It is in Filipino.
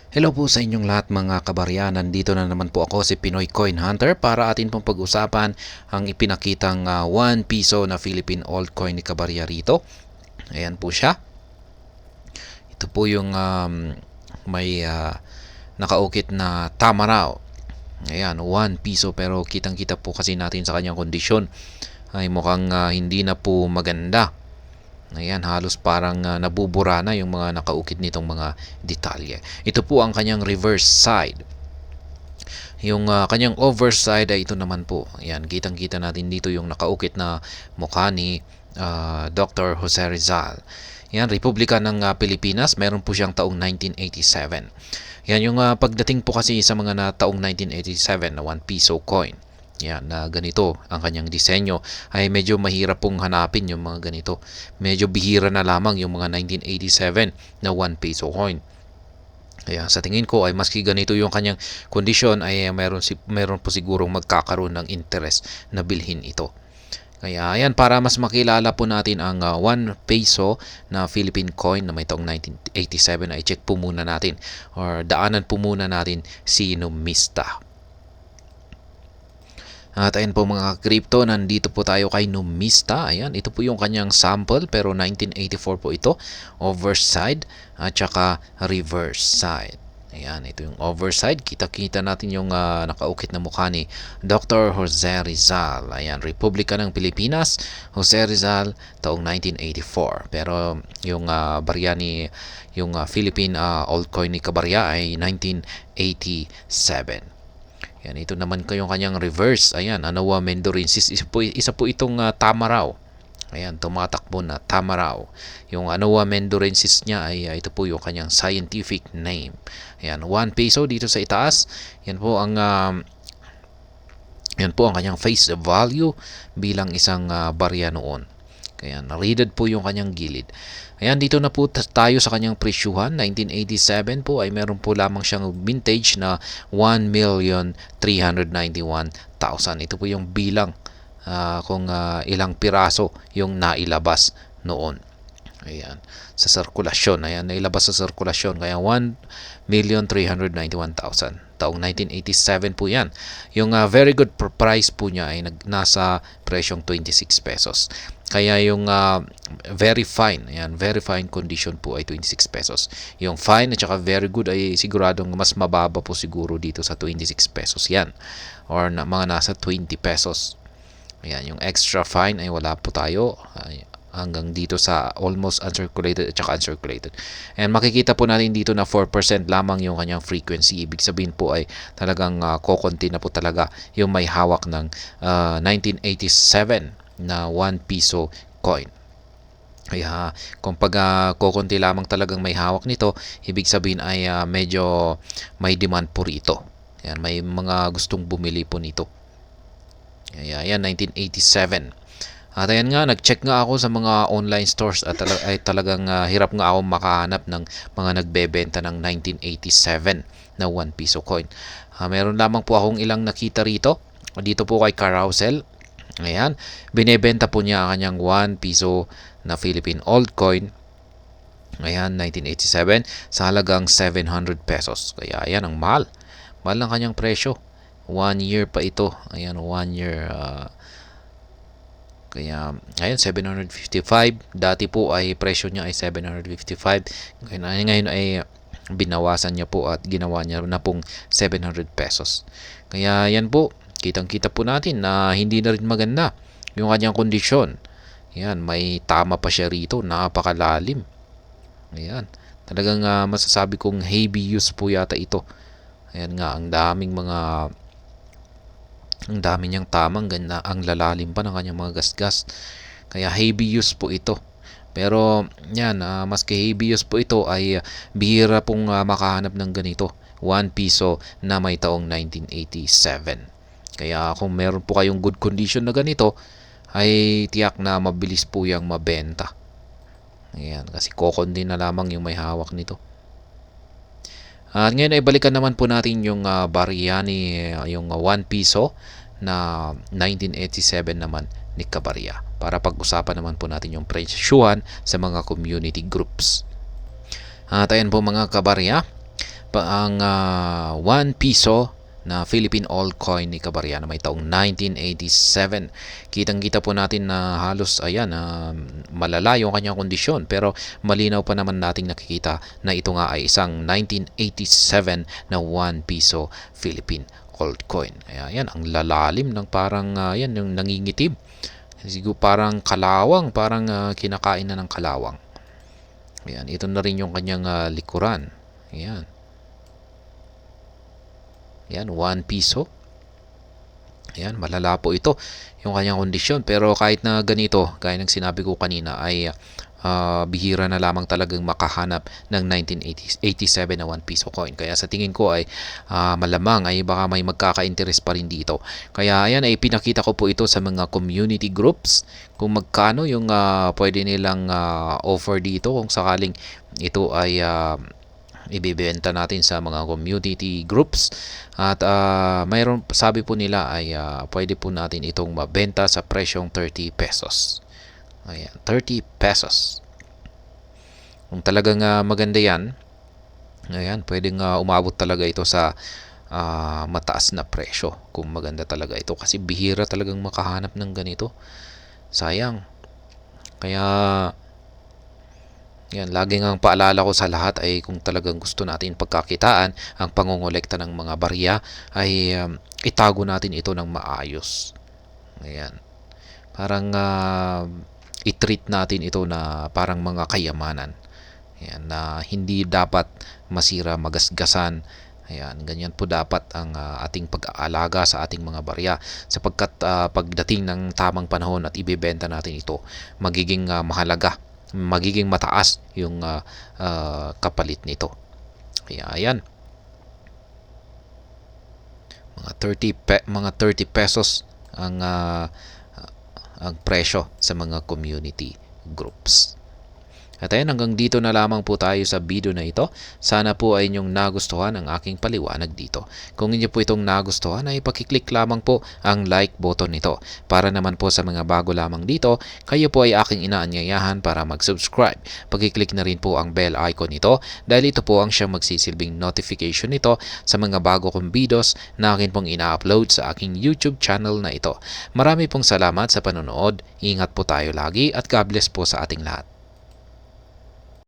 Hello po sa inyong lahat mga kabarya. Nandito na naman po ako si Pinoy Coin Hunter para atin pong pag-usapan ang ipinakitang 1 piso na Philippine altcoin ni kabarya rito. Ayan po siya. Ito po yung may nakaukit na tamaraw. Ayan, 1 piso pero kitang-kita po kasi natin sa kanyang kondisyon ay mukhang hindi na po maganda. Ayan, halos parang nabubura na yung mga nakaukit nitong mga detalye. Ito po ang kanyang reverse side. Yung kanyang overside ay ito naman po. Ayan, kitang-kita natin dito yung nakaukit na mukha ni Dr. Jose Rizal. Yan, Republika ng Pilipinas. Meron po siyang taong 1987. Yan, yung pagdating po kasi sa mga na taong 1987 na 1 piso coin. Yan, na ganito ang kanyang disenyo ay medyo mahirap pong hanapin yung mga ganito. Medyo bihira na lamang yung mga 1987 na 1 peso coin. Kaya sa tingin ko ay maski ganito yung kanyang kondisyon ay meron po sigurong magkakaroon ng interest na bilhin ito. Kaya ayan, para mas makilala po natin ang 1 peso na Philippine coin na may taong 1987 ay check po muna natin or daanan po muna natin si Numista. At ayan po mga crypto, nandito po tayo kay Numista. Ayan, ito po yung kanyang sample pero 1984 po ito. Overside at saka reverse side. Ayan, ito yung overside. Kita-kita natin yung nakaukit na mukha ni Dr. Jose Rizal. Ayan, Republika ng Pilipinas, Jose Rizal, taong 1984. Pero yung barya ni yung Philippine altcoin ni Kabarya ay 1987. Yan, ito naman ko yung kanyang reverse. Ayan, Anawa Mendorensis. Isa po itong tamaraw. Ayan, tumatakbo na tamaraw. Yung Anawa Mendorensis niya ay ito po yung kanyang scientific name. Ayan, 1 peso dito sa itaas. Yan po ang kanyang face value bilang isang barya noon. Kaya readed po yung kanyang gilid. Ayan, dito na po tayo sa kanyang presyuhan. 1987 po ay meron po lamang siyang vintage na 1,391,000. Ito po yung bilang kung ilang piraso yung nailabas noon. Ayan, sa sirkulasyon. Ayan, nailabas sa sirkulasyon. Kaya 1,391,000. Taong 1987 po yan. Yung very good price po niya ay nasa presyong 26 pesos. Kaya yung very fine, ayan, very fine condition po ay 26 pesos. Yung fine at saka very good ay siguradong mas mababa po siguro dito sa 26 pesos yan. Or mga nasa 20 pesos. Ayan, yung extra fine ay wala po tayo. Hanggang dito sa almost uncirculated at saka uncirculated. And makikita po natin dito na 4% lamang yung kanyang frequency. Ibig sabihin po ay talagang kokonti na po talaga yung may hawak ng 1987 na 1 piso coin. Kaya kung pag kokonti lamang talagang may hawak nito, ibig sabihin ay medyo may demand po rito. Yan, may mga gustong bumili po nito. Kaya yan, 1987. At ayan nga, nag-check nga ako sa mga online stores at ay talagang hirap nga ako makahanap ng mga nagbebenta ng 1987 na 1 piso coin. Meron lamang po akong ilang nakita rito. Dito po kay Carousel. Ayan, binebenta po niya ang kanyang 1 piso na Philippine altcoin. Ayan, 1987 sa halagang 700 pesos. Kaya ayan, ang mahal. Mahal ang kanyang presyo. 1 year pa ito. Ayan, 1 year. Kaya, ayan, 755. Dati po ay presyo niya ay 755. Ngayon ay binawasan niya po at ginawa niya na pong 700 pesos. Kaya yan po, kitang-kita po natin na hindi na rin maganda yung kanyang kondisyon. Ayan, may tama pa siya rito, napakalalim. Ayan, talagang masasabi kong heavy use po yata ito. Ayan nga, ang dami niyang tamang ganda, ang lalalim pa ng kanyang mga gasgas. Kaya heavy use po ito. Pero yan, maski heavy use po ito ay bihira pong makahanap ng ganito. 1 piso na may taong 1987. Kaya kung meron po kayong good condition na ganito, ay tiyak na mabilis po yung mabenta. Ayan, kasi kokondi na lamang yung may hawak nito. At ngayon ay balikan naman po natin yung barya ni yung 1 piso na 1987 naman ni Kabarya para pag-usapan naman po natin yung presyuhan sa mga community groups. At ayan po mga Kabarya, ang 1 piso na Philippine Old Coin ni Kabarya na may taong 1987. Kitang-kita po natin na halos malala yung kanyang kondisyon, pero malinaw pa naman nating nakikita na ito nga ay isang 1987 na 1 piso Philippine Old Coin. Ayan, ang lalalim ng parang yan yung nangingitim. Siguro parang kalawang, parang kinakain na ng kalawang. Ayan, ito na rin yung kanyang likuran. Ayan. Yan, 1 piso. Ayan, malala po ito yung kanyang kondisyon. Pero kahit na ganito, gaya ng sinabi ko kanina, ay bihira na lamang talagang makahanap ng 1987 na 1 piso coin. Kaya sa tingin ko ay malamang ay baka may magkaka-interest pa rin dito. Kaya ayan, ay pinakita ko po ito sa mga community groups kung magkano yung pwede nilang offer dito kung sakaling ito ay ibibenta natin sa mga community groups. At mayroon, sabi po nila ay pwede po natin itong mabenta sa presyong 30 pesos. Ayan, 30 pesos. Kung talagang maganda yan, ayan, pwedeng umabot talaga ito sa mataas na presyo kung maganda talaga ito. Kasi bihira talagang makahanap ng ganito. Sayang. Kaya yan, laging ang paalala ko sa lahat ay kung talagang gusto natin pagkakitaan ang pangongolekta ng mga barya ay itago natin ito ng maayos. Ayan. Parang i-treat natin ito na parang mga kayamanan. Ayan, na hindi dapat masira, magasgasan. Ayan, ganyan po dapat ang ating pag-aalaga sa ating mga barya sapagkat pagdating ng tamang panahon at ibebenta natin ito, magiging mahalaga, magiging mataas yung kapalit nito. Kaya ayan, mga 30 pesos ang presyo sa mga community groups. At ayan, hanggang dito na lamang po tayo sa video na ito. Sana po ay inyong nagustuhan ang aking paliwanag dito. Kung inyo po itong nagustuhan ay pakiclick lamang po ang like button nito. Para naman po sa mga bago lamang dito, kayo po ay aking inaanyayahan para mag-subscribe. Pakiclick na rin po ang bell icon nito dahil ito po ang siyang magsisilbing notification nito sa mga bago kong videos na akin pong ina-upload sa aking YouTube channel na ito. Marami pong salamat sa panonood. Ingat po tayo lagi at God bless po sa ating lahat.